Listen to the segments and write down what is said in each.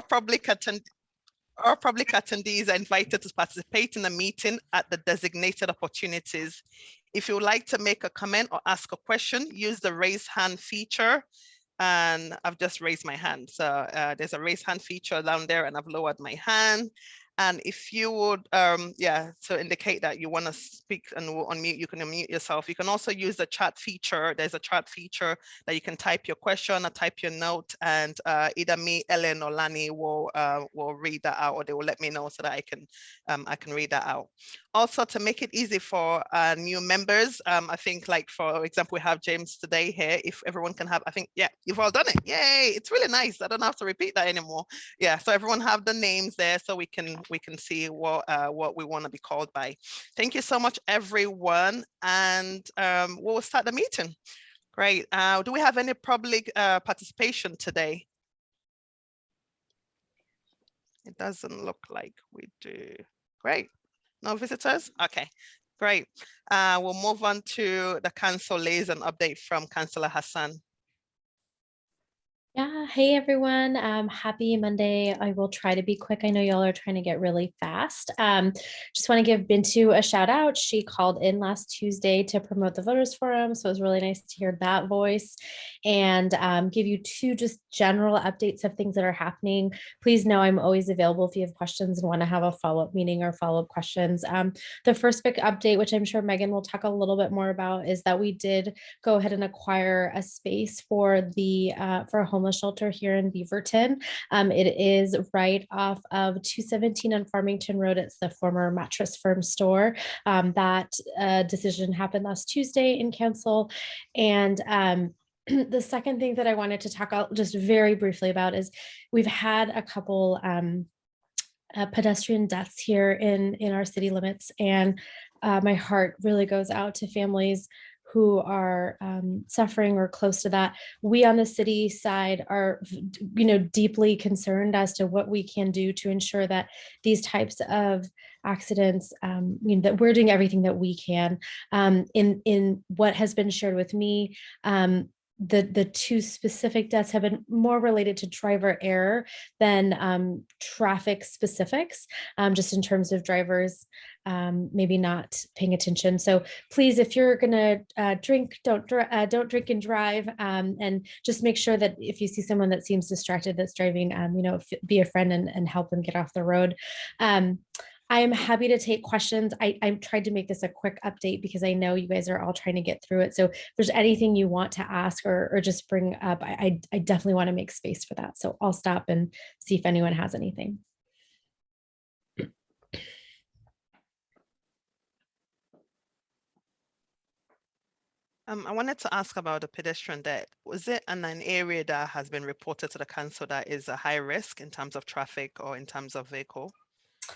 public attendees are invited to participate in the meeting at the designated opportunities. If you would like to make a comment or ask a question, use the raise hand feature. And I've just raised my hand. So there's a raise hand feature down there and I've lowered my hand. And if you would, to indicate that you want to speak and we'll unmute, you can unmute yourself. You can also use the chat feature. There's a chat feature that you can type your question or type your note, and either me, Ellen, or Lani will read that out, or they will let me know so that I can read that out. Also, to make it easy for new members, I think, like, for example, we have James today here. If everyone can have, I think, yeah, you've all done it. Yay, it's really nice. I don't have to repeat that anymore. Yeah, so everyone have the names there so we can see what we want to be called by. Thank you so much, everyone. And we'll start the meeting. Great. Do we have any public participation today? It doesn't look like we do. Great. No visitors? Okay, great. We'll move on to the council liaison update from Councilor Hasan. Yeah, hey everyone, happy Monday. I will try to be quick. I know y'all are trying to get really fast. Just want to give Bintu a shout out. She called in last Tuesday to promote the Voters Forum, so it was really nice to hear that voice, and give you two just general updates of things that are happening. Please know I'm always available if you have questions and want to have a follow-up meeting or follow-up questions. The first big update, which I'm sure Megan will talk a little bit more about, is that we did go ahead and acquire a space for the for a homeless shelter here in Beaverton. It is right off of 217 on Farmington Road. It's the former Mattress Firm store. That decision happened last Tuesday in council. And the second thing that I wanted to talk about just very briefly about is we've had a couple pedestrian deaths here in our city limits. And my heart really goes out to families who are suffering or close to that. We on the city side are, deeply concerned as to what we can do to ensure that these types of accidents, that we're doing everything that we can. In what has been shared with me, the two specific deaths have been more related to driver error than traffic specifics, just in terms of drivers maybe not paying attention. So please, if you're gonna drink, don't drink and drive, and just make sure that if you see someone that seems distracted that's driving, be a friend and help them get off the road. I am happy to take questions. I tried to make this a quick update because I know you guys are all trying to get through it. So if there's anything you want to ask or just bring up, I definitely want to make space for that. So I'll stop and see if anyone has anything. I wanted to ask about the pedestrian death. Was it in an area that has been reported to the council that is a high risk in terms of traffic or in terms of vehicle?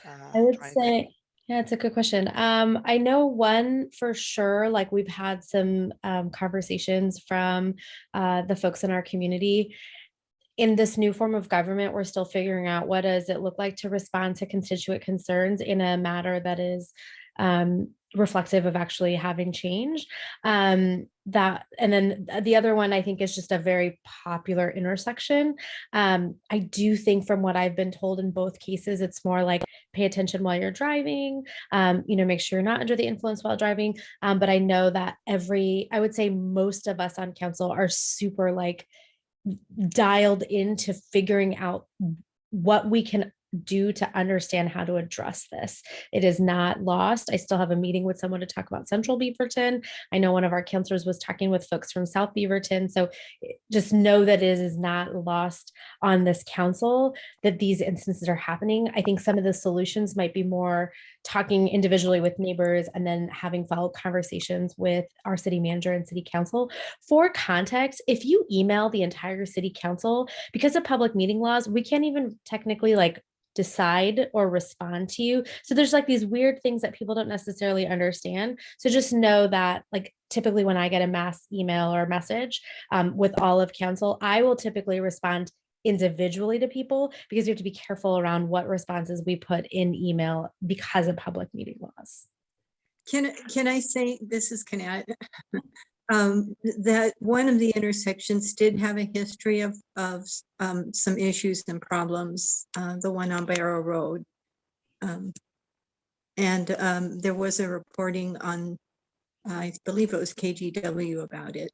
I would say, yeah, it's a good question. I know one for sure, like we've had some conversations from the folks in our community. In this new form of government, we're still figuring out what does it look like to respond to constituent concerns in a manner that is reflective of actually having change. That, and then the other one I think is just a very popular intersection. I do think from what I've been told in both cases, it's more like pay attention while you're driving, make sure you're not under the influence while driving. But I know that I would say most of us on council are super like dialed into figuring out what we can do to understand how to address this. It is not lost. I still have a meeting with someone to talk about Central Beaverton. I know one of our counselors was talking with folks from South Beaverton. So just know that it is not lost on this council that these instances are happening. I think some of the solutions might be more talking individually with neighbors and then having follow-up conversations with our city manager and city council. For context, if you email the entire city council, because of public meeting laws, we can't even technically decide or respond to you. So there's these weird things that people don't necessarily understand. So just know that typically when I get a mass email or message with all of council, I will typically respond individually to people because we have to be careful around what responses we put in email because of public meeting laws. Can I say, this is Nadia. that one of the intersections did have a history of some issues and problems, the one on Barrow Road. And there was a reporting on, I believe it was KGW about it.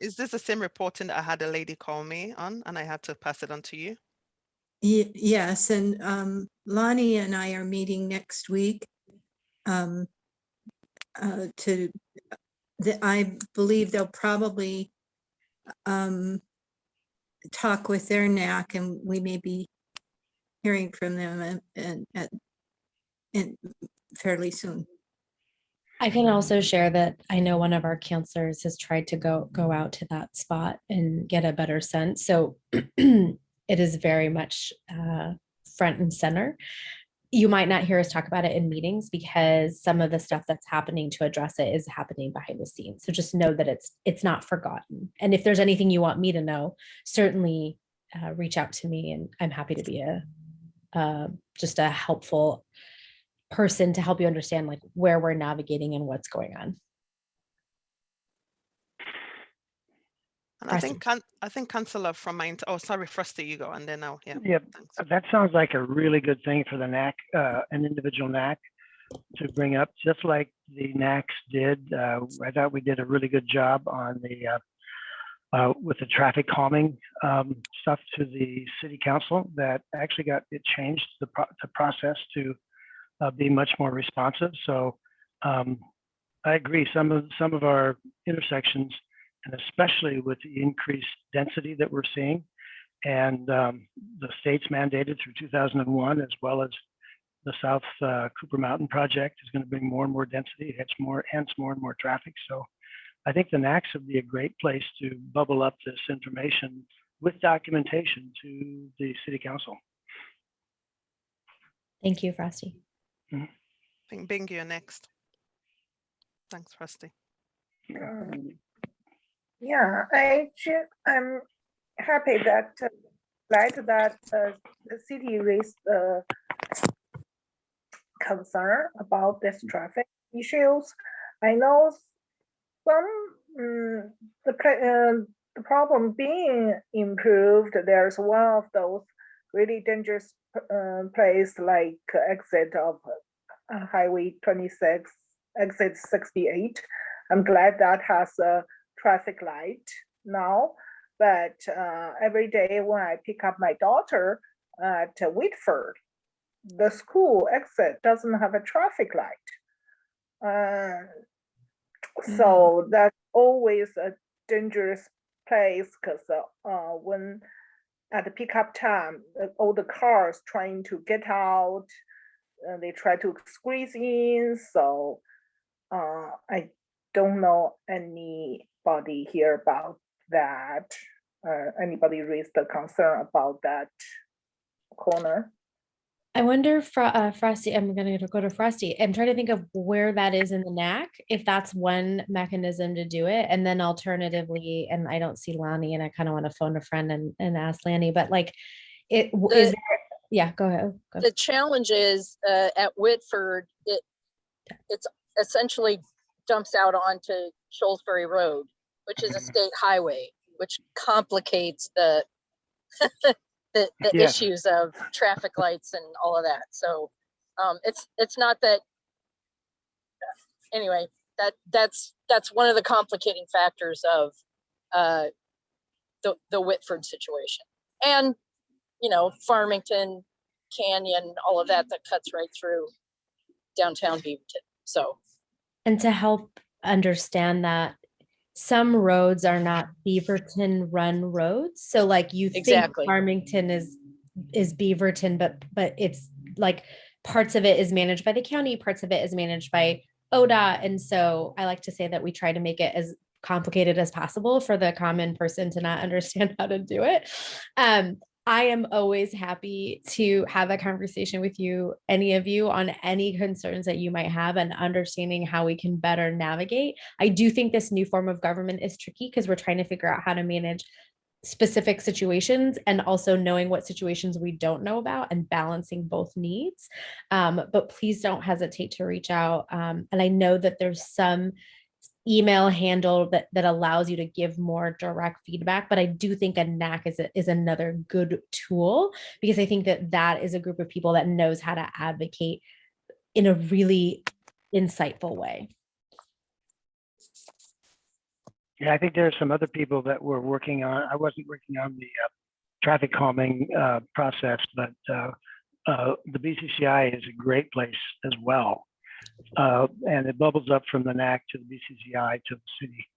Is this the same reporting that I had a lady call me on and I had to pass it on to you? Yes, and Lani and I are meeting next week I believe they'll probably talk with their NAC, and we may be hearing from them and fairly soon. I can also share that I know one of our counselors has tried to go out to that spot and get a better sense. So it is very much front and center. You might not hear us talk about it in meetings because some of the stuff that's happening to address it is happening behind the scenes. So just know that it's not forgotten. And if there's anything you want me to know, certainly reach out to me, and I'm happy to be just a helpful person to help you understand like where we're navigating and what's going on. And I think Councilor from mine. Oh, sorry, Frosty, you go, and then I'll. Yeah. Yeah, thanks. that sounds like a really good thing for the NAC, an individual NAC, to bring up, just like the NACs did. I thought we did a really good job on the with the traffic calming stuff to the city council. That actually got it changed the process to be much more responsive. So I agree. Some of our intersections, and especially with the increased density that we're seeing, and the state's mandated through 2001, as well as the South Cooper Mountain project, is going to bring more and more density, hence more and more traffic. So I think the NACs would be a great place to bubble up this information with documentation to the city council. Thank you, Frosty. I think Bingu, you're next. Thanks, Frosty. Yeah, I'm happy that the city raised the concern about this traffic issues. I know some the problem being improved. There's one of those really dangerous place like exit of Highway 26, exit 68. I'm glad that has a traffic light now, but every day when I pick up my daughter at Whitford, the school exit doesn't have a traffic light. So that's always a dangerous place because when at the pickup time, all the cars trying to get out, they try to squeeze in. So I don't know anybody here about that. Anybody raised the concern about that corner? I wonder, Frosty, I'm going to go to Frosty. I'm trying to think of where that is in the NAC, if that's one mechanism to do it. And then alternatively, and I don't see Lani, and I kind of want to phone a friend and ask Lani, but like, is there, yeah, go ahead. The challenge is at Whitford, it's essentially dumps out onto Sholsbury Road, which is a state highway, which complicates the Yes. issues of traffic lights and all of that. So it's not that. Anyway, that's one of the complicating factors of the Whitford situation, and Farmington Canyon, all of that cuts right through downtown Beaverton. So, and to help understand that, some roads are not Beaverton run roads. So like you think Farmington is Beaverton, but it's like parts of it is managed by the county, parts of it is managed by ODOT. And so I like to say that we try to make it as complicated as possible for the common person to not understand how to do it. I am always happy to have a conversation with you, any of you, on any concerns that you might have and understanding how we can better navigate. I do think this new form of government is tricky because we're trying to figure out how to manage specific situations and also knowing what situations we don't know about and balancing both needs. But please don't hesitate to reach out. And I know that there's some email handle that allows you to give more direct feedback, but I do think a NAC is another good tool, because I think that is a group of people that knows how to advocate in a really insightful way. Yeah, I think there are some other people that were working on, I wasn't working on the traffic calming process, but the BCCI is a great place as well. And it bubbles up from the NAC to the BCCI to the city.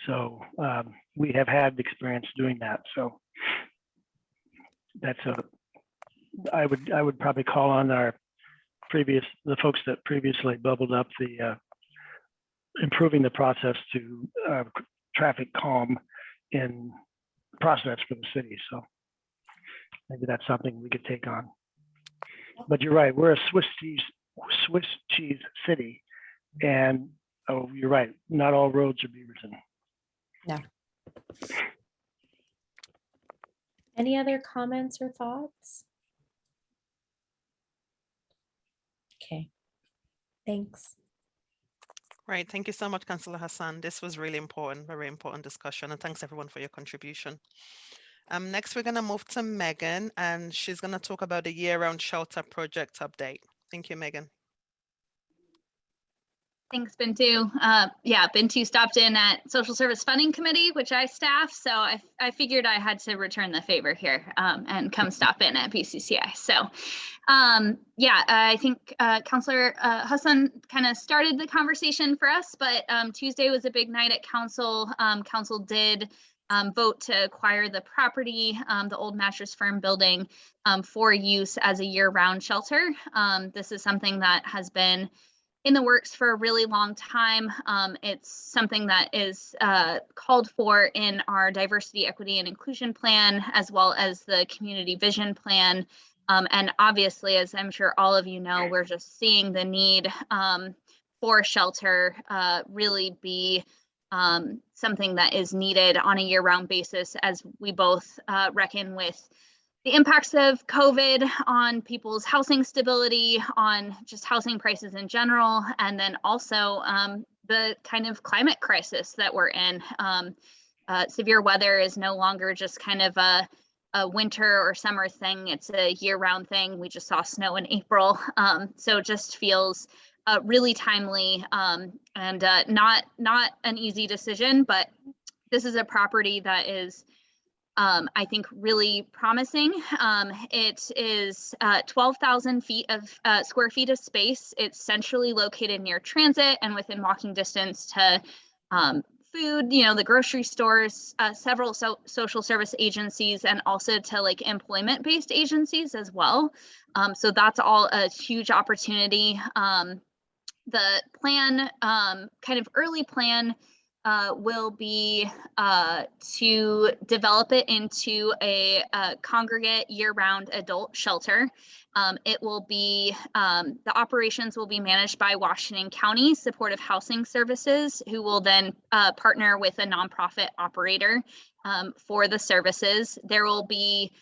So we have had experience doing that. So that's I would probably call on the folks that previously bubbled up the improving the process to traffic calm in process for the city. So maybe that's something we could take on. But you're right, we're a Swiss cheese city, and oh, you're right, not all roads are Beaverton. No. Any other comments or thoughts? Okay, thanks. Right, thank you so much, Councilor Hasan. This was really important, very important discussion, and thanks everyone for your contribution. Next, we're going to move to Megan, and she's going to talk about the year-round shelter project update. Thank you, Megan. Thanks, Bintu. Yeah, Bintu stopped in at Social Service Funding Committee, which I staff, so I figured I had to return the favor here and come stop in at BCCI. So yeah, I think Councilor Hasan kind of started the conversation for us, but Tuesday was a big night at Council. Council did vote to acquire the property, the old Mattress Firm building, for use as a year-round shelter. This is something that has been in the works for a really long time. It's something that is called for in our diversity, equity, and inclusion plan, as well as the community vision plan. And obviously, as I'm sure all of you know, we're just seeing the need for shelter really be something that is needed on a year-round basis, as we both reckon with the impacts of COVID on people's housing stability, on just housing prices in general, and then also the kind of climate crisis that we're in. Severe weather is no longer just kind of a winter or summer thing, it's a year-round thing. We just saw snow in April, so it just feels really timely and not an easy decision, but this is a property that is I think really promising. It is 12,000 feet of square feet of space. It's centrally located near transit and within walking distance to food, the grocery stores, several social service agencies, and also to like employment-based agencies as well. So that's all a huge opportunity. The plan, kind of early plan, will be to develop it into a congregate year-round adult shelter. It will be, the operations will be managed by Washington County Supportive Housing Services, who will then partner with a nonprofit operator for the services. There will be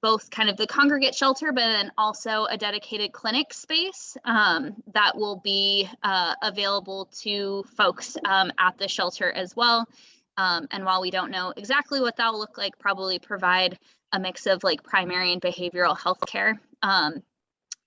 both kind of the congregate shelter, but then also a dedicated clinic space that will be available to folks at the shelter as well. And while we don't know exactly what that will look like, probably provide a mix of like primary and behavioral health care.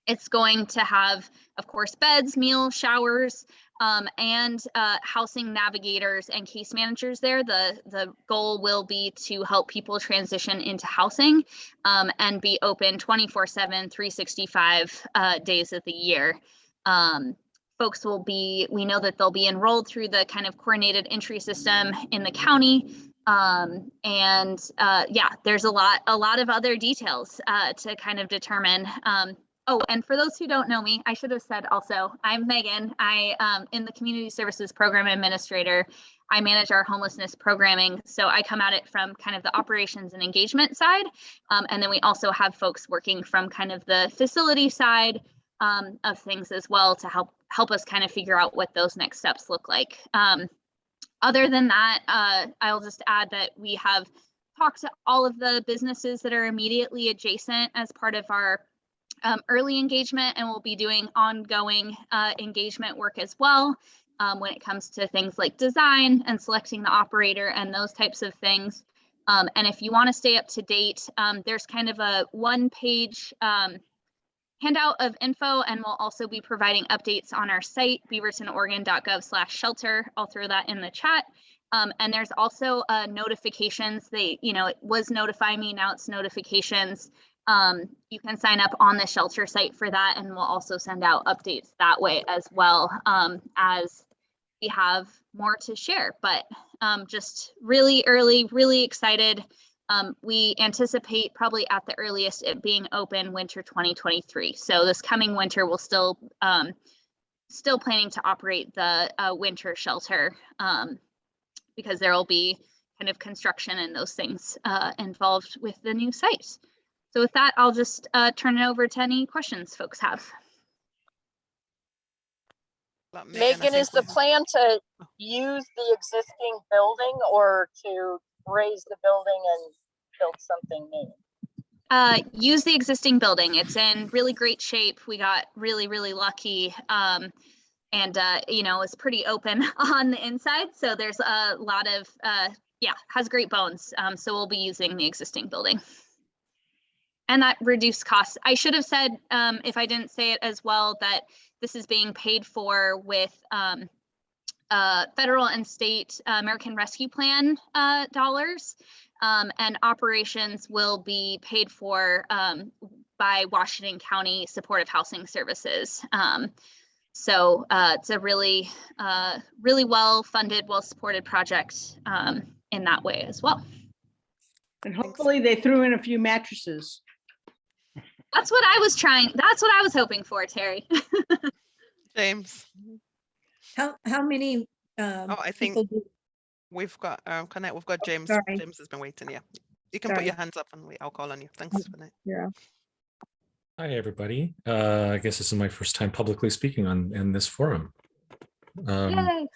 It's going to have, of course, beds, meals, showers, and housing navigators and case managers there. The goal will be to help people transition into housing and be open 24/7, 365 days of the year. Folks will be, we know that they'll be enrolled through the kind of coordinated entry system in the county. Yeah, there's a lot of other details to kind of determine. Oh, and for those who don't know me, I should have said also, I'm Megan. I in the Community Services Program Administrator. I manage our homelessness programming. So I come at it from kind of the operations and engagement side. And then we also have folks working from kind of the facility side of things as well to help us kind of figure out what those next steps look like. Other than that, I'll just add that we have talked to all of the businesses that are immediately adjacent as part of our early engagement, and we'll be doing ongoing engagement work as well when it comes to things like design and selecting the operator and those types of things. And if you want to stay up to date, there's kind of a one-page handout of info, and we'll also be providing updates on our site, beavertonoregon.gov/shelter. I'll throw that in the chat. And there's also notifications. It was notify me, now it's notifications. You can sign up on the shelter site for that, and we'll also send out updates that way as well, as we have more to share. But just really early, really excited. We anticipate probably at the earliest it being open winter 2023. So this coming winter, we'll still planning to operate the winter shelter because there will be kind of construction and those things involved with the new site. So with that, I'll just turn it over to any questions folks have. Megan, is the plan to use the existing building or to raise the building and build something new? Use the existing building. It's in really great shape. We got really, really lucky. It's pretty open on the inside. So there's a lot of, has great bones. So we'll be using the existing building. And that reduced costs. I should have said, if I didn't say it as well, that this is being paid for with federal and state American Rescue Plan dollars, and operations will be paid for by Washington County Supportive Housing Services. So it's a really, really well-funded, well-supported project in that way as well. And hopefully they threw in a few mattresses. That's what I was trying. That's what I was hoping for, Terry. James. How many? I think we've got we've got James. Sorry. James has been waiting. Yeah, you can put your hands up and I'll call on you. Thanks for that. Yeah. Hi everybody. I guess this is my first time publicly speaking in this forum. Yay.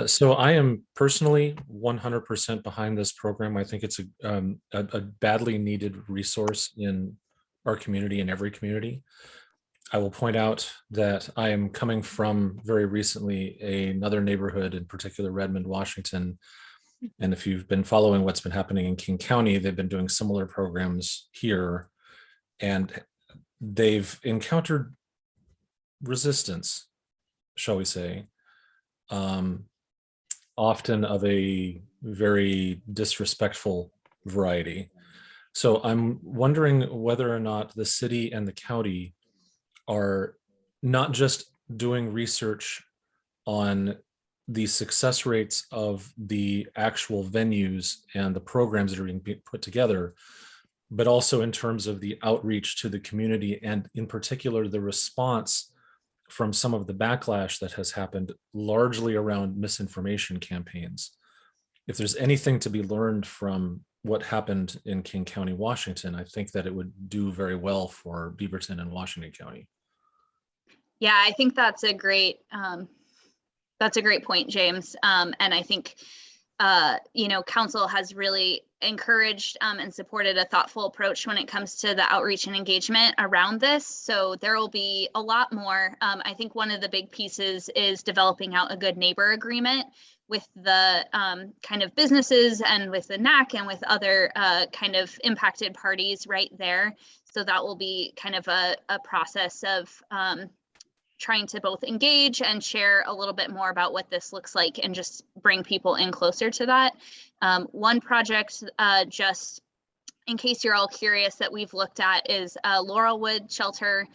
So I am personally 100% behind this program. I think it's a badly needed resource in our community and every community. I will point out that I am coming from very recently another neighborhood, in particular Redmond, Washington. And if you've been following what's been happening in King County, they've been doing similar programs here, and they've encountered resistance, shall we say, often of a very disrespectful variety. So I'm wondering whether or not the city and the county are not just doing research on the success rates of the actual venues and the programs that are being put together, but also in terms of the outreach to the community, and in particular, the response from some of the backlash that has happened largely around misinformation campaigns. If there's anything to be learned from what happened in King County, Washington, I think that it would do very well for Beaverton and Washington County. Yeah, I think that's a great point, James. And I think, council has really encouraged and supported a thoughtful approach when it comes to the outreach and engagement around this. So there will be a lot more. I think one of the big pieces is developing out a good neighbor agreement with the kind of businesses and with the NAC and with other kind of impacted parties right there. So that will be kind of a process of trying to both engage and share a little bit more about what this looks like and just bring people in closer to that. One project, just in case you're all curious, that we've looked at is Laurelwood Shelter,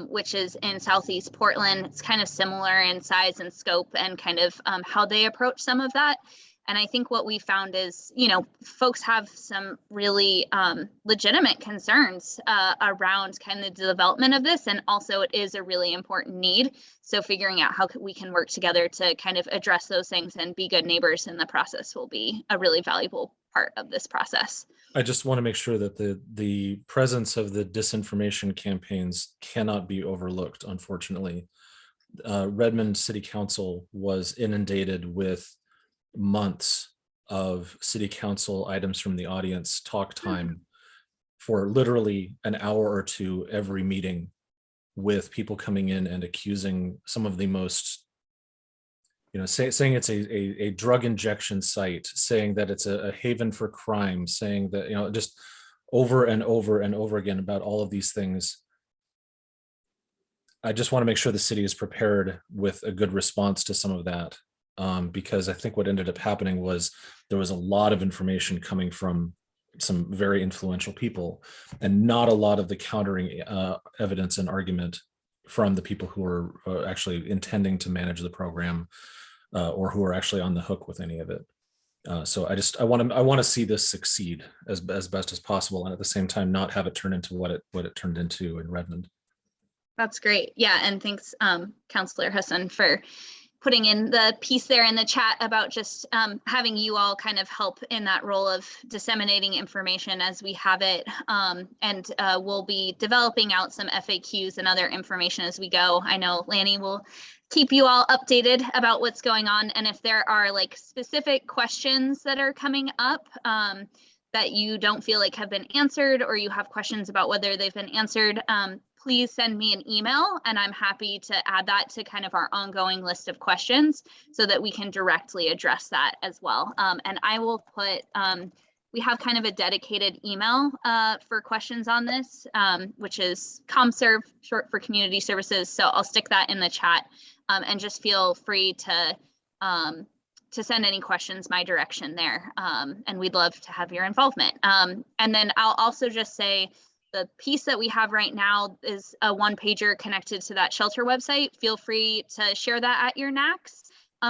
which is in Southeast Portland. It's kind of similar in size and scope and kind of how they approach some of that. And I think what we found is, folks have some really legitimate concerns around kind of the development of this. And also it is a really important need. So figuring out how we can work together to kind of address those things and be good neighbors in the process will be a really valuable part of this process. I just want to make sure that the presence of the disinformation campaigns cannot be overlooked, unfortunately. Redmond City Council was inundated with months of city council items from the audience talk time for literally an hour or two every meeting, with people coming in and accusing some of the most, saying it's a drug injection site, saying that it's a haven for crime, saying that, just over and over and over again about all of these things. I just want to make sure the city is prepared with a good response to some of that, because I think what ended up happening was there was a lot of information coming from some very influential people, and not a lot of the countering evidence and argument from the people who are actually intending to manage the program, or who are actually on the hook with any of it. So I want to see this succeed as best as possible, and at the same time not have it turn into what it turned into in Redmond. That's great. Yeah, and thanks, Councilor Hasan, for putting in the piece there in the chat about just having you all kind of help in that role of disseminating information as we have it. And we'll be developing out some FAQs and other information as we go. I know Lani will keep you all updated about what's going on. And if there are like specific questions that are coming up that you don't feel like have been answered, or you have questions about whether they've been answered, please send me an email, and I'm happy to add that to kind of our ongoing list of questions so that we can directly address that as well. And I will put, we have kind of a dedicated email for questions on this, which is ComServe, short for Community Services. So I'll stick that in the chat, and just feel free to send any questions my direction there. And we'd love to have your involvement. And then I'll also just say, the piece that we have right now is a one-pager connected to that shelter website. Feel free to share that at your NACs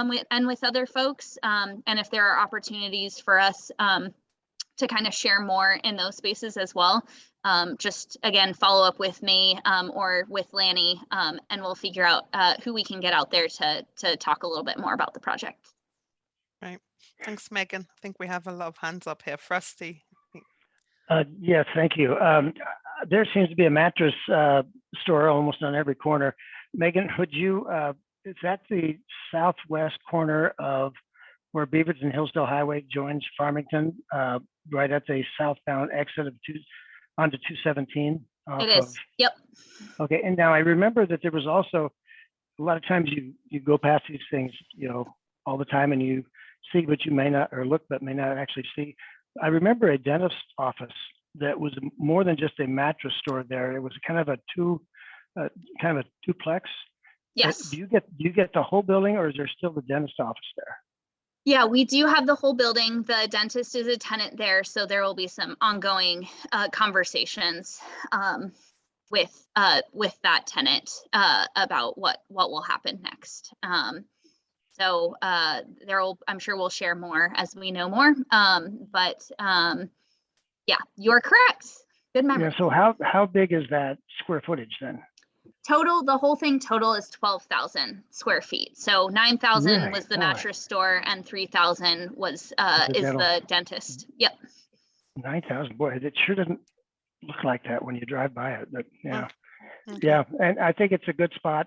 with other folks. And if there are opportunities for us to kind of share more in those spaces as well, just again, follow up with me or with Lani, and we'll figure out who we can get out there to talk a little bit more about the project. Right. Thanks, Megan. I think we have a lot of hands up here. Frosty. Yes, thank you. There seems to be a mattress store almost on every corner. Megan, would you, is that the southwest corner of where Beaverton Hillsdale Highway joins Farmington, right at the southbound exit of onto 217? It is, yep. Okay, and now I remember that there was also, a lot of times you go past these things, all the time, and you see what you may not, or look but may not actually see. I remember a dentist's office that was more than just a mattress store there. It was kind of a duplex. Yes. Do you get the whole building, or is there still the dentist office there? Yeah, we do have the whole building. The dentist is a tenant there, so there will be some ongoing conversations with that tenant about what will happen next. So I'm sure we'll share more as we know more. Yeah, you're correct. Good memory. Yeah, so how big is that square footage then? Total, the whole thing total is 12,000 square feet. So 9,000 really? was the mattress store, and 3,000 was the dentist. Yep. 9,000, boy, it sure doesn't look like that when you drive by it, but yeah. Okay. Yeah, and I think it's a good spot.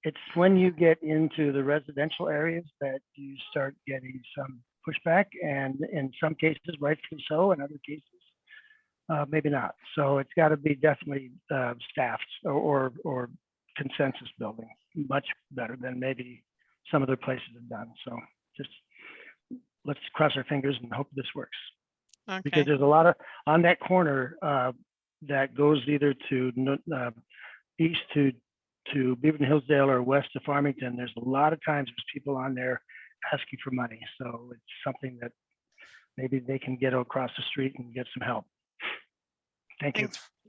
It's when you get into the residential areas that you start getting some pushback, and in some cases, rightfully so, in other cases, maybe not. So it's got to be definitely staffed or consensus building, much better than maybe some other places have done. So just let's cross our fingers and hope this works. Okay. Because there's a lot of, on that corner that goes either to east to Beaverton Hillsdale or west to Farmington, there's a lot of times there's people on there asking for money. So it's something that maybe they can get across the street and get some help. Thank you.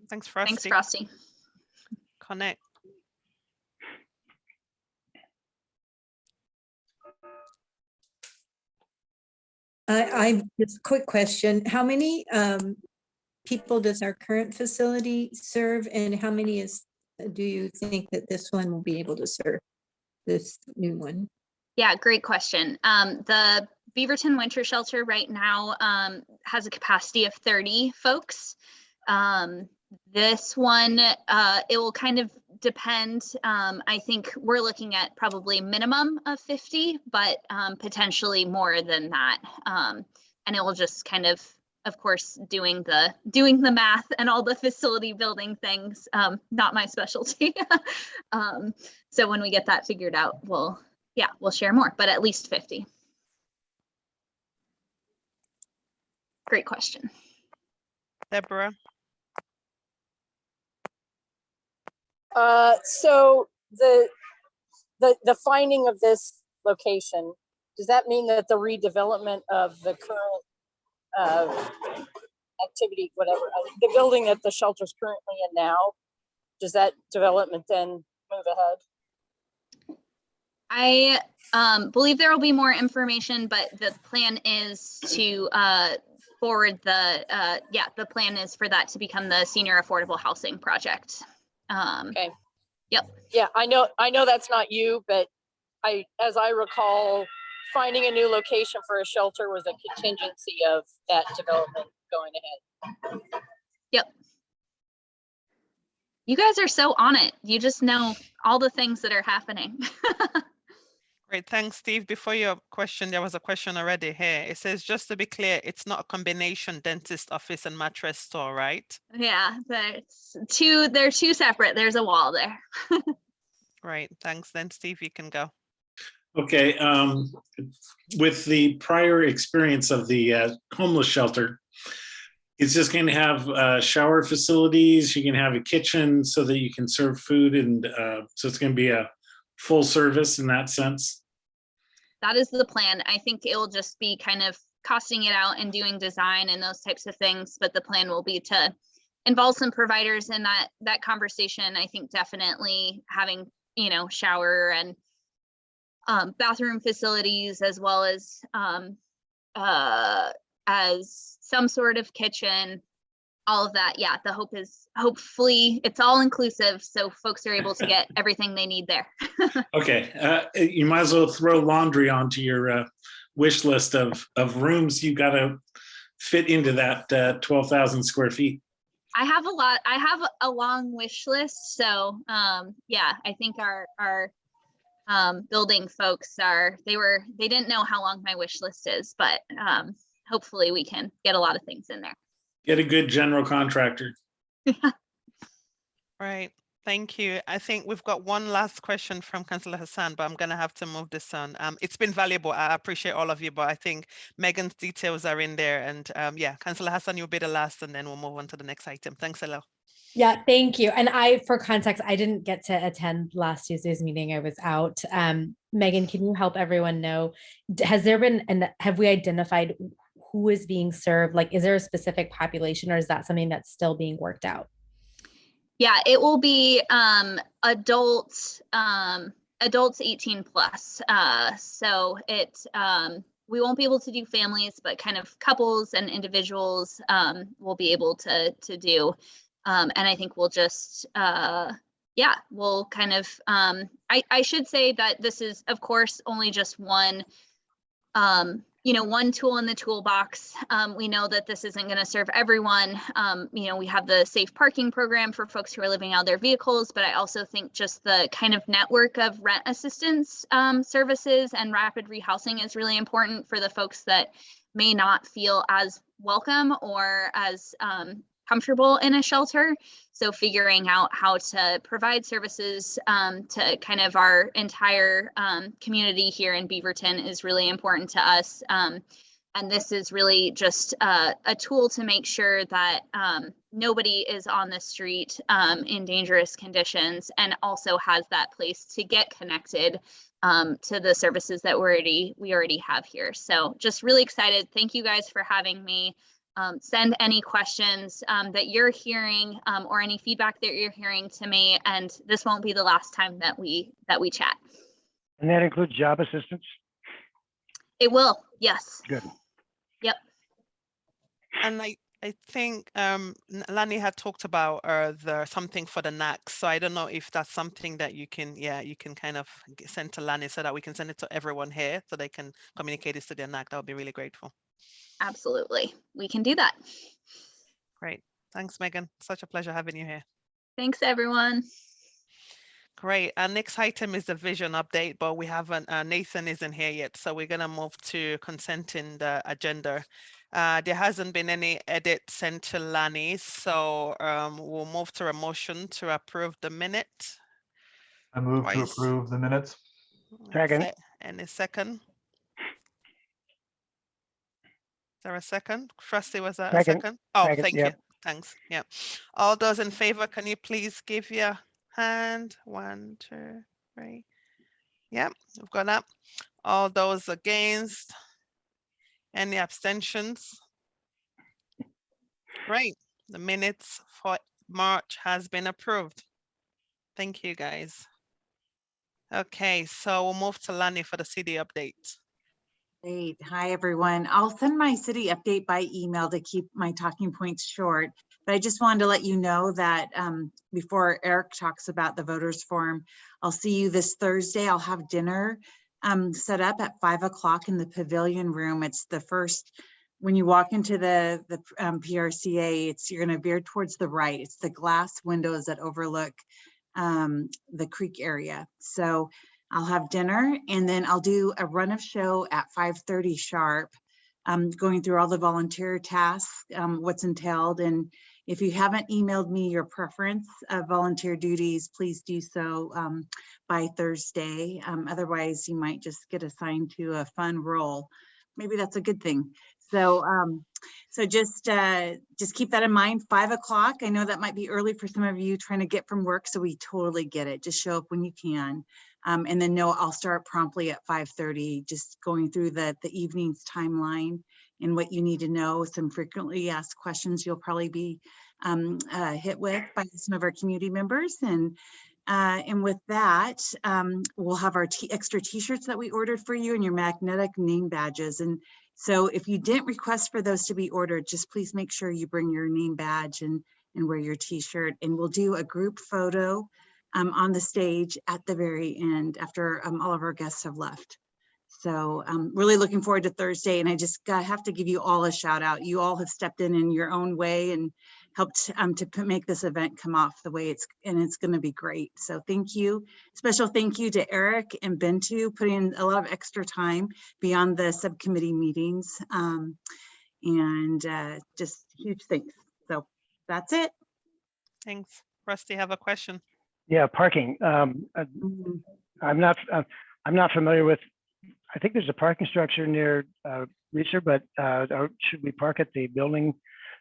Thanks, Frosty. Thanks, Frosty. Connect. I just a quick question. How many people does our current facility serve, and how many do you think that this one will be able to serve, this new one? Yeah, great question. The Beaverton Winter Shelter right now has a capacity of 30 folks. This one, it will kind of depend. I think we're looking at probably minimum of 50, but potentially more than that. And it will just kind of course, doing the math and all the facility building things, not my specialty. So when we get that figured out, we'll share more, but at least 50. Great question. Deborah. So the finding of this location, does that mean that the redevelopment of the current activity, whatever, the building that the shelter's currently in now, does that development then move ahead? I believe there will be more information, but the plan is to forward the plan is for that to become the senior affordable housing project. Okay. Yep. Yeah, I know that's not you, but as I recall, finding a new location for a shelter was a contingency of that development going ahead. Yep. You guys are so on it. You just know all the things that are happening. Great, thanks, Steve. Before your question, there was a question already here. It says, just to be clear, it's not a combination dentist office and mattress store, right? Yeah, they're two separate. There's a wall there. Right, thanks. Then Steve, you can go. Okay, with the prior experience of the homeless shelter, it's just going to have shower facilities. You can have a kitchen so that you can serve food, and so it's going to be a full service in that sense. That is the plan. I think it will just be kind of costing it out and doing design and those types of things, but the plan will be to involve some providers in that conversation. I think definitely having, shower and bathroom facilities, as well as some sort of kitchen, all of that. Yeah, the hope is hopefully it's all inclusive, so folks are able to get everything they need there. Okay, you might as well throw laundry onto your wish list of rooms you got to fit into that 12,000 square feet. I have a lot. I have a long wish list, so yeah, I think our building folks they didn't know how long my wish list is, but hopefully we can get a lot of things in there. Get a good general contractor. Right, thank you. I think we've got one last question from Councilor Hasan, but I'm going to have to move this on. It's been valuable. I appreciate all of you, but I think Megan's details are in there. And yeah, Councilor Hasan, you'll be the last, and then we'll move on to the next item. Thanks a lot. Yeah, thank you. And for context, I didn't get to attend last Tuesday's meeting. I was out. Megan, can you help everyone know, have we identified who is being served? Like, is there a specific population, or is that something that's still being worked out? Yeah, it will be adults 18 plus. So we won't be able to do families, but kind of couples and individuals we'll be able to do. And I think we'll just, we'll kind of, I should say that this is, of course, only just one, one tool in the toolbox. We know that this isn't going to serve everyone. We have the safe parking program for folks who are living out of their vehicles, but I also think just the kind of network of rent assistance services and rapid rehousing is really important for the folks that may not feel as welcome or as comfortable in a shelter. So figuring out how to provide services to kind of our entire community here in Beaverton is really important to us. And this is really just a tool to make sure that nobody is on the street in dangerous conditions, and also has that place to get connected to the services that we already have here. So just really excited. Thank you guys for having me. Send any questions that you're hearing or any feedback that you're hearing to me, and this won't be the last time that we chat. And that includes job assistance? It will, yes. Good. Yep. And I think Lani had talked about something for the NACs. So I don't know if that's something that you can kind of send to Lani so that we can send it to everyone here so they can communicate this to their NAC. That would be really grateful. Absolutely, we can do that. Great, Thanks, Megan. Such a pleasure having you here. Thanks, everyone. Great. Our next item is the vision update, but we haven't, Nathan isn't here yet, so we're going to move to consenting the agenda. There hasn't been any edit sent to Lani, so we'll move to a motion to approve the minute. I move to Twice. approve the minutes. Second. And a second. Is there a second? Trustee, was that a second? Oh, Second, thank yep. you. Thanks. Yeah. All those in favor, can you please give your hand? 1, 2, 3. Yeah, we've got that. All those against? Any abstentions? Great. The minutes for March has been approved. Thank you, guys. Okay, so we'll move to Lani for the city update. Great. Hi, everyone. I'll send my city update by email to keep my talking points short, but I just wanted to let you know that before Erik talks about the voters forum, I'll see you this Thursday. I'll have dinner set up at 5 o'clock in the pavilion room. It's the first, when you walk into the PRCA, you're going to veer towards the right. It's the glass windows that overlook the creek area. So I'll have dinner and then I'll do a run of show at 5:30 sharp, going through all the volunteer tasks, what's entailed. And if you haven't emailed me your preference of volunteer duties, please do so by Thursday. Otherwise, you might just get assigned to a fun role. Maybe that's a good thing. So, so just keep that in mind. 5 o'clock. I know that might be early for some of you trying to get from work, so we totally get it. Just show up when you can. And then I'll start promptly at 5:30, just going through the evening's timeline and what you need to know. Some frequently asked questions you'll probably be hit with by some of our community members. And with that, we'll have our extra t-shirts that we ordered for you and your magnetic name badges. And so if you didn't request for those to be ordered, just please make sure you bring your name badge and wear your t-shirt. And we'll do a group photo on the stage at the very end after all of our guests have left. So I'm really looking forward to Thursday, and I just have to give you all a shout out. You all have stepped in your own way and helped to make this event come off the way it's going to be great. So thank you. Special thank you to Erik and Bintu, putting in a lot of extra time beyond the subcommittee meetings, and just huge thanks. So that's it. Thanks. Rusty, have a question. Yeah, parking. I'm not familiar with. I think there's a parking structure near Reeser, but should we park at the building,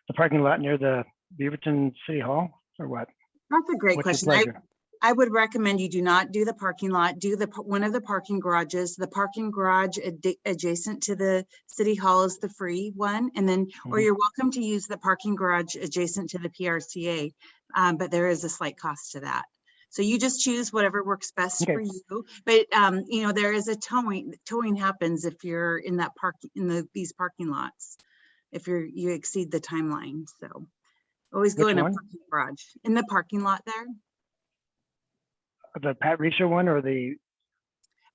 the parking lot near the Beaverton City Hall, or what? That's a great What's your question. pleasure? I would recommend you do not do the parking lot. Do one of the parking garages. The parking garage adjacent to the City Hall is the free one, and then or you're welcome to use the parking garage adjacent to the PRCA, but there is a slight cost to that. So you just choose whatever works best for you. But you know, there is a towing. Towing happens if you're in that these parking lots, if you exceed the timeline. So always go in a parking garage in the parking lot there. The Pat Reeser one or the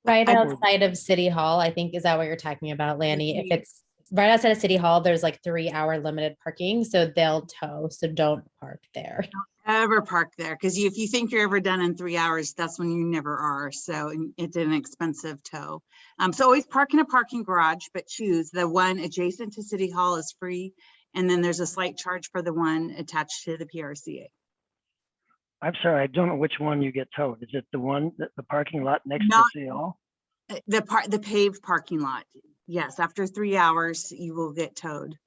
right outside of City Hall, I think, is that what you're talking about, Lani? If it's right outside of City Hall, there's like 3-hour limited parking, so they'll tow. So don't park there. Don't ever park there, because if you think you're ever done in 3 hours, that's when you never are. So it's an expensive tow. So always park in a parking garage, but choose the one adjacent to City Hall is free, and then there's a slight charge for the one attached to the PRCA. I'm sorry, I don't know which one you get towed. Is it the one that the parking lot next to City Hall? The paved parking lot. Yes, after 3 hours, you will get towed,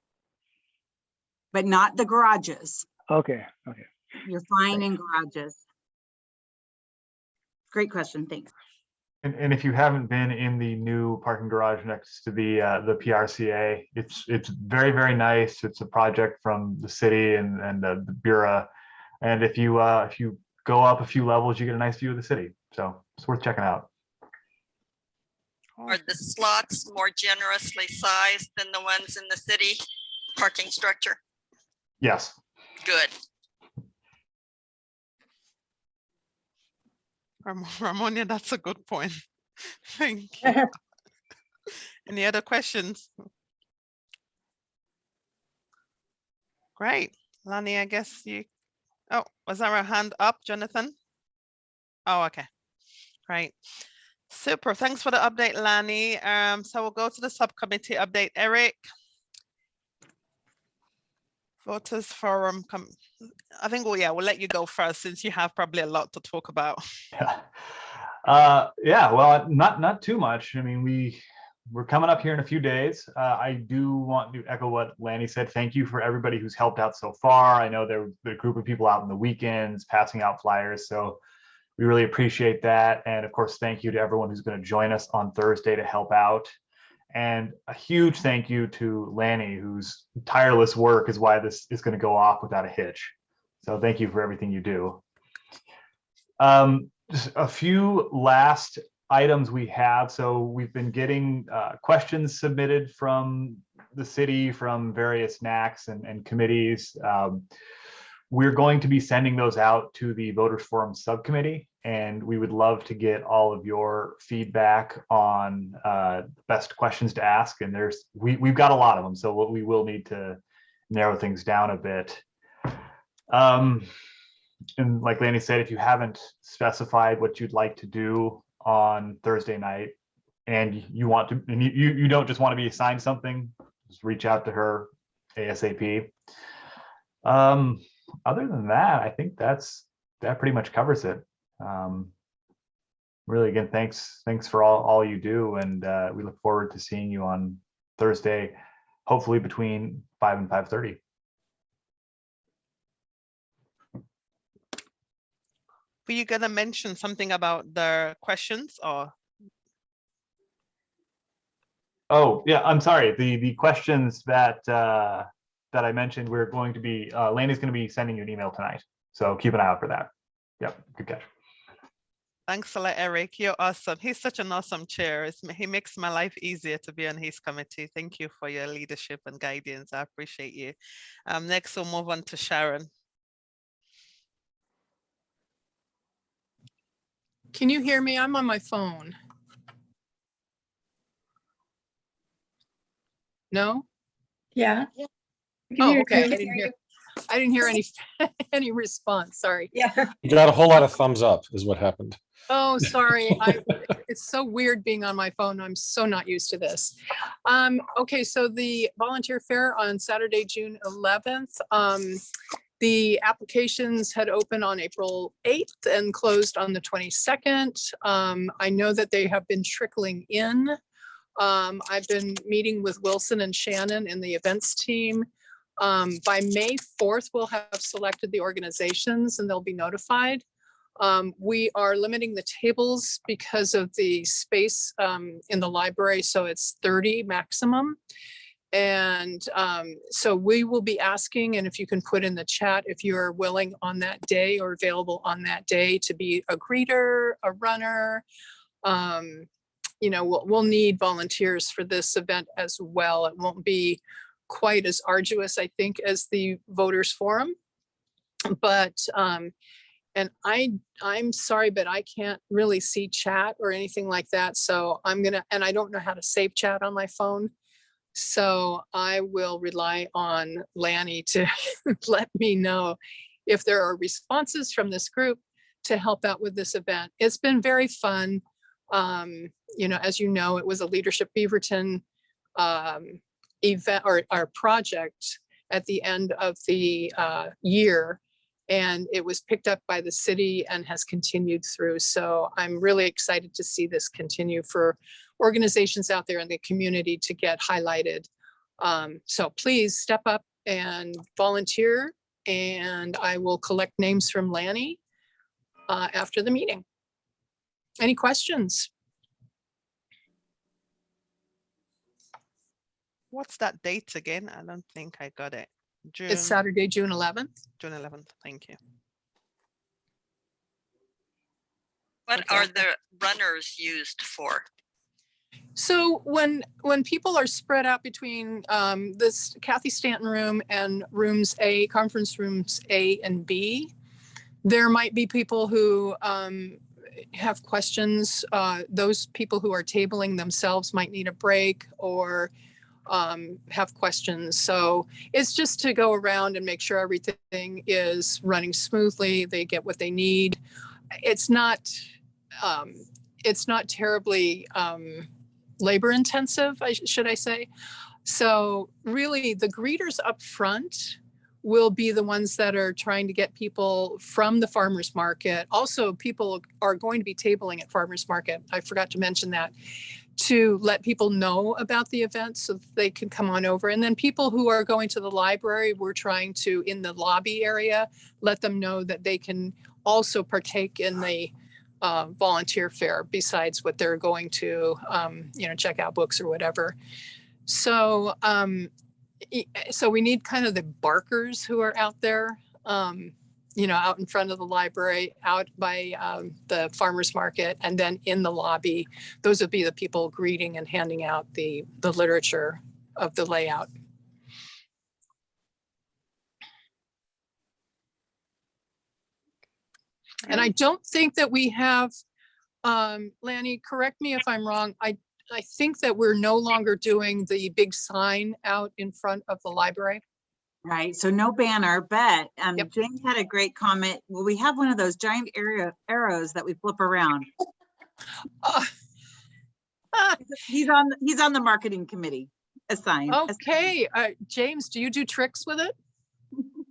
but not the garages. Okay. You're fine in garages. Great question, thanks. And if you haven't been in the new parking garage next to the PRCA, it's very, very nice. It's a project from the city and the Bureau. And if you go up a few levels, you get a nice view of the city. So it's worth checking out. Are the slots more generously sized than the ones in the city parking structure? Yes. Good. Ramonia, that's a good point. Thank you. Any other questions? Great. Lani, I guess you, oh, was there a hand up, Jonathan? Oh, okay, right. Super, thanks for the update, Lani. So we'll go to the subcommittee update. Erik. Voters Forum, I think, well, yeah, we'll let you go first since you have probably a lot to talk about. Yeah, well, not too much. I mean, we're coming up here in a few days. I do want to echo what Lani said. Thank you for everybody who's helped out so far. I know there was a group of people out on the weekends passing out flyers, so we really appreciate that. And of course, thank you to everyone who's going to join us on Thursday to help out. And a huge thank you to Lani, whose tireless work is why this is going to go off without a hitch. So thank you for everything you do. Just a few last items we have. So we've been getting questions submitted from the city, from various NACs and committees. We're going to be sending those out to the Voters Forum Subcommittee, and we would love to get all of your feedback on best questions to ask. And we've got a lot of them, so we will need to narrow things down a bit. And like Lani said, if you haven't specified what you'd like to do on Thursday night, and you want to, and you don't just want to be assigned something, just reach out to her ASAP. Other than that, I think that pretty much covers it. Really, again, thanks for all you do, and we look forward to seeing you on Thursday, hopefully between 5 and 5:30. Were you gonna mention something about the questions or? Oh yeah, I'm sorry. The questions that I mentioned, we're going to be Lani's going to be sending you an email tonight, so keep an eye out for that. Yep, good catch. Thanks a lot, Erik. You're awesome. He's such an awesome chair. He makes my life easier to be on his committee. Thank you for your leadership and guidance. I appreciate you. Next, we'll move on to Sharon. Can you hear me? I'm on my phone. No? Yeah. Oh, okay. I didn't hear any any response. Sorry. Yeah. You got a whole lot of thumbs up is what happened. Oh, sorry. It's so weird being on my phone. I'm so not used to this. Okay, so the volunteer fair on Saturday, June 11th. The applications had opened on April 8th and closed on the 22nd. I know that they have been trickling in. I've been meeting with Wilson and Shannon in the events team. By May 4th, we'll have selected the organizations and they'll be notified. We are limiting the tables because of the space in the library, so it's 30 maximum. And so we will be asking, and if you can put in the chat if you are willing on that day or available on that day to be a greeter, a runner. You know, we'll need volunteers for this event as well. It won't be quite as arduous, I think, as the Voters Forum. But and I'm sorry, but I can't really see chat or anything like that. So I'm gonna, and I don't know how to save chat on my phone. So I will rely on Lani to let me know if there are responses from this group to help out with this event. It's been very fun. You know, as you know, it was a Leadership Beaverton event or our project at the end of the year, and it was picked up by the city and has continued through. So I'm really excited to see this continue for organizations out there in the community to get highlighted. So please step up and volunteer, and I will collect names from Lani after the meeting. Any questions? What's that date again? I don't think I got it. June. It's Saturday, June 11th. June 11th. Thank you. What are the runners used for? So when people are spread out between this Kathy Stanton room and rooms A, conference rooms A and B, there might be people who have questions. Those people who are tabling themselves might need a break, or have questions. So it's just to go around and make sure everything is running smoothly. They get what they need. It's not terribly labor intensive, should I say. So really the greeters up front will be the ones that are trying to get people from the farmers market. Also, people are going to be tabling at farmers market. I forgot to mention that, to let people know about the event so that they can come on over. And then people who are going to the library, we're trying to, in the lobby area, let them know that they can also partake in the volunteer fair besides what they're going to, check out books or whatever. So, so we need kind of the barkers who are out there, out in front of the library, out by the farmers market, and then in the lobby. Those would be the people greeting and handing out the literature of the layout. And I don't think that we have, Lani, correct me if I'm wrong. I think that we're no longer doing the big sign out in front of the library. Right, so no banner, but James had a great comment. Well, we have one of those giant arrows that we flip around. He's on the marketing committee assigned. Okay, James, do you do tricks with it?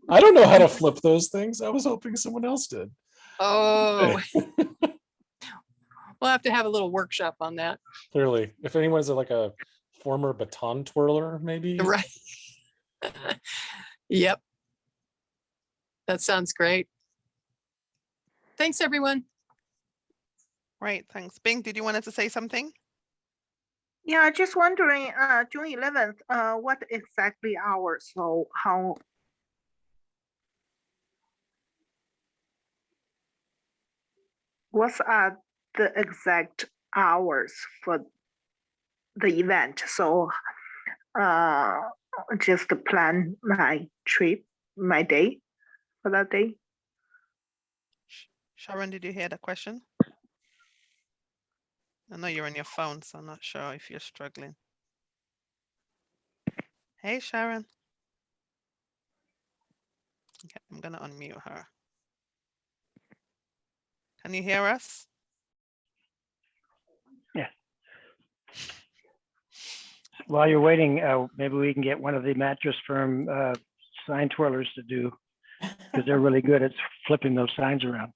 I don't know how to flip those things. I was hoping someone else did. Oh. We'll have to have a little workshop on that. Clearly, if anyone's like a former baton twirler, maybe. Right. Yep. That sounds great. Thanks, everyone. Right, thanks. Bing, did you want to say something? Yeah, just wondering, June 11th, what exactly hours? So what's the exact hours for the event? So just to plan my trip, my day for that day. Sharon, did you hear the question? I know you're on your phone, so I'm not sure if you're struggling. Hey, Sharon. Okay, I'm gonna unmute her. Can you hear us? Yeah. While you're waiting, maybe we can get one of the mattress firm sign twirlers to do, because they're really good at flipping those signs around.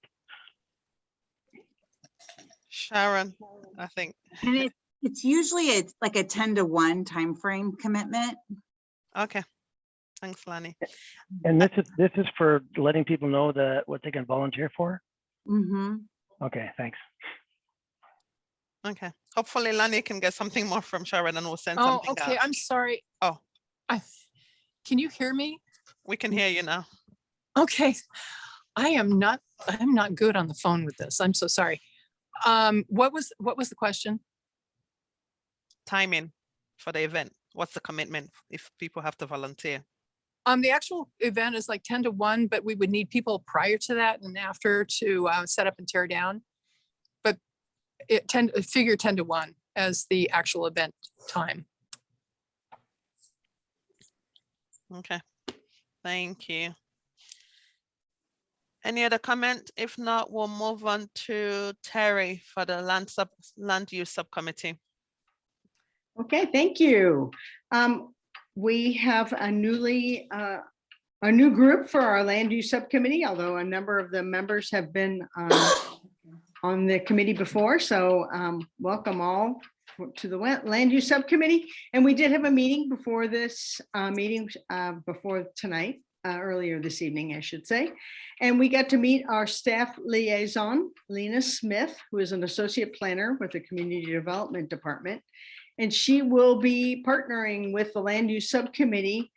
Sharon, I think. And it's usually like a 10 to 1 time frame commitment. Okay, thanks, Lani. And this is for letting people know what they can volunteer for. Mm-hmm. Okay, thanks. Okay, hopefully Lani can get something more from Sharon and we'll send something out. Okay, I'm sorry. Oh, can you hear me? We can hear you now. Okay, I'm not good on the phone with this. I'm so sorry. What was the question? Timing for the event. What's the commitment if people have to volunteer? The actual event is like 10 to 1, but we would need people prior to that and after to set up and tear down. But figure 10 to 1 as the actual event time. Okay, thank you. Any other comment? If not, we'll move on to Terry for the land use subcommittee. Okay, thank you. We have a new group for our land use subcommittee, although a number of the members have been on the committee before. So welcome all to the land use subcommittee. And we did have a meeting before this before tonight, earlier this evening, I should say. And we got to meet our staff liaison, Lena Smith, who is an associate planner with the Community Development Department. And she will be partnering with the land use subcommittee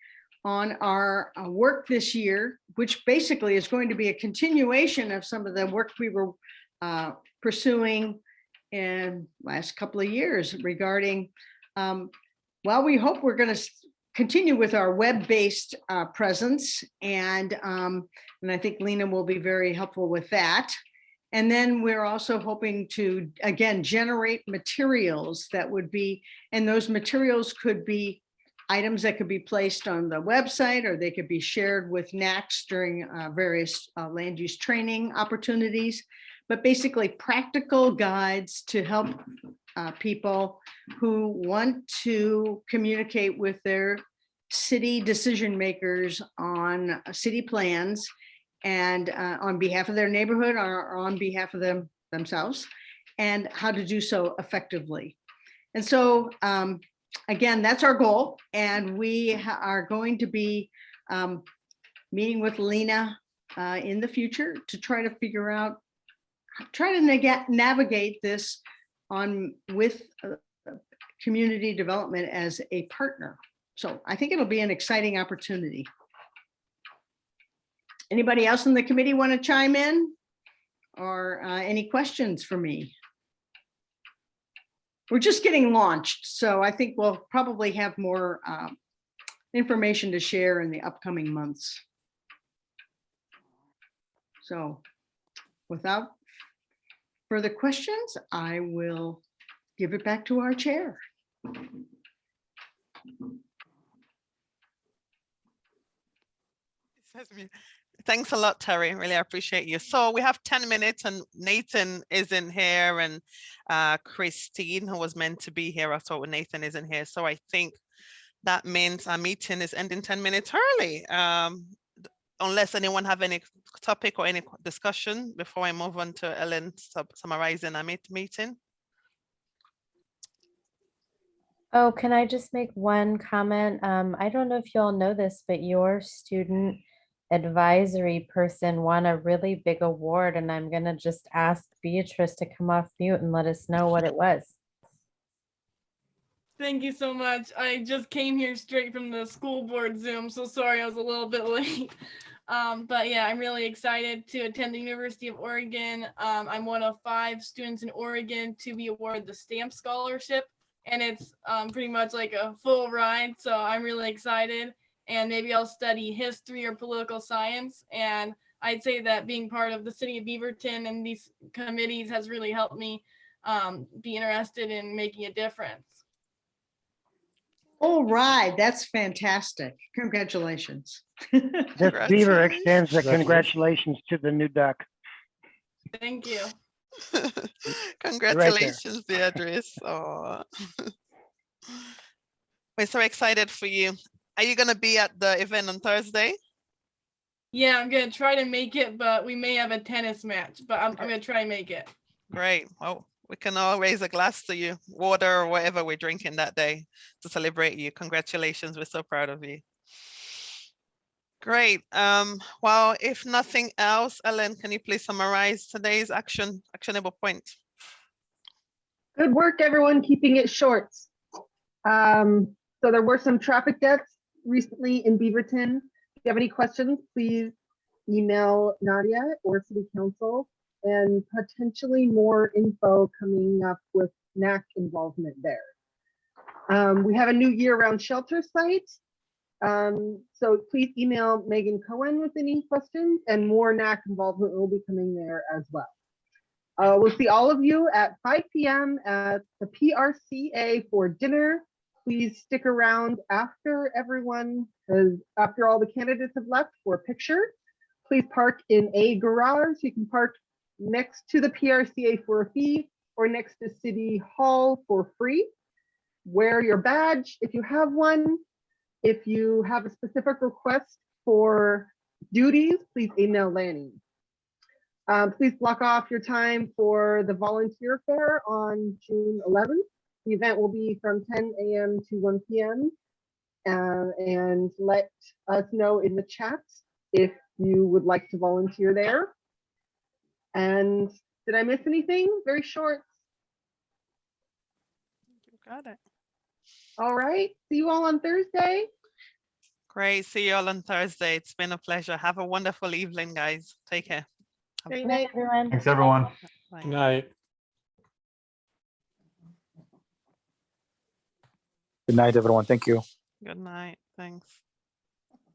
on our work this year, which basically is going to be a continuation of some of the work we were pursuing in last couple of years regarding, well, we hope we're going to continue with our web-based presence. And I think Lena will be very helpful with that. And then we're also hoping to, again, generate materials that would be, and those materials could be items that could be placed on the website, or they could be shared with NACs during various land use training opportunities. But basically practical guides to help people who want to communicate with their city decision makers on city plans and on behalf of their neighborhood or on behalf of themselves, and how to do so effectively. And so again, that's our goal. And we are going to be meeting with Lena in the future to try to figure out, navigate this with community development as a partner. So I think it'll be an exciting opportunity. Anybody else in the committee want to chime in, or any questions for me? We're just getting launched, so I think we'll probably have more information to share in the upcoming months. So without further questions, I will give it back to our chair. Thanks a lot, Terry. Really appreciate you. So we have 10 minutes and Nathan isn't here, and Christine, who was meant to be here, I thought Nathan isn't here. So I think that means our meeting is ending 10 minutes early. Unless anyone have any topic or any discussion before I move on to Ellen summarizing our meeting. Oh, can I just make one comment? I don't know if you all know this, but your student advisory person won a really big award, and I'm gonna just ask Beatrice to come off mute and let us know what it was. Thank you so much. I just came here straight from the school board Zoom, so sorry I was a little bit late. But yeah, I'm really excited to attend the University of Oregon. I'm one of 5 students in Oregon to be awarded the STAMP scholarship, and it's pretty much like a full ride, so I'm really excited. And maybe I'll study history or political science. And I'd say that being part of the city of Beaverton and these committees has really helped me be interested in making a difference. All right, that's fantastic. Congratulations. This Beaver extends the congratulations to the new duck. Thank you. Congratulations, Beatrice. Oh. We're so excited for you. Are you going to be at the event on Thursday? Yeah, I'm going to try to make it, but we may have a tennis match, but I'm going to try and make it. Great. Well, we can all raise a glass to you, water or whatever we're drinking that day to celebrate you. Congratulations. We're so proud of you. Great. Well, if nothing else, Ellen, can you please summarize today's actionable points? Good work, everyone, keeping it short. So there were some traffic deaths recently in Beaverton. If you have any questions, please email Nadia or City Council, and potentially more info coming up with NAC involvement there. We have a new year-round shelter site. So please email Megan Cohen with any questions, and more NAC involvement will be coming there as well. We'll see all of you at 5 p.m. at the PRCA for dinner. Please stick around after after all the candidates have left for a picture. Please park in a garage. You can park next to the PRCA for a fee or next to City Hall for free. Wear your badge if you have one. If you have a specific request for duties, please email Lani. Please block off your time for the volunteer fair on June 11th. The event will be from 10 a.m. to 1 p.m. And let us know in the chat if you would like to volunteer there. And did I miss anything? Very short. You got it. All right. See you all on Thursday. Great. See you all on Thursday. It's been a pleasure. Have a wonderful evening, guys. Take care. Good night, everyone. Thanks, everyone. Bye. Good night. Good night, everyone. Thank you. Good night. Thanks.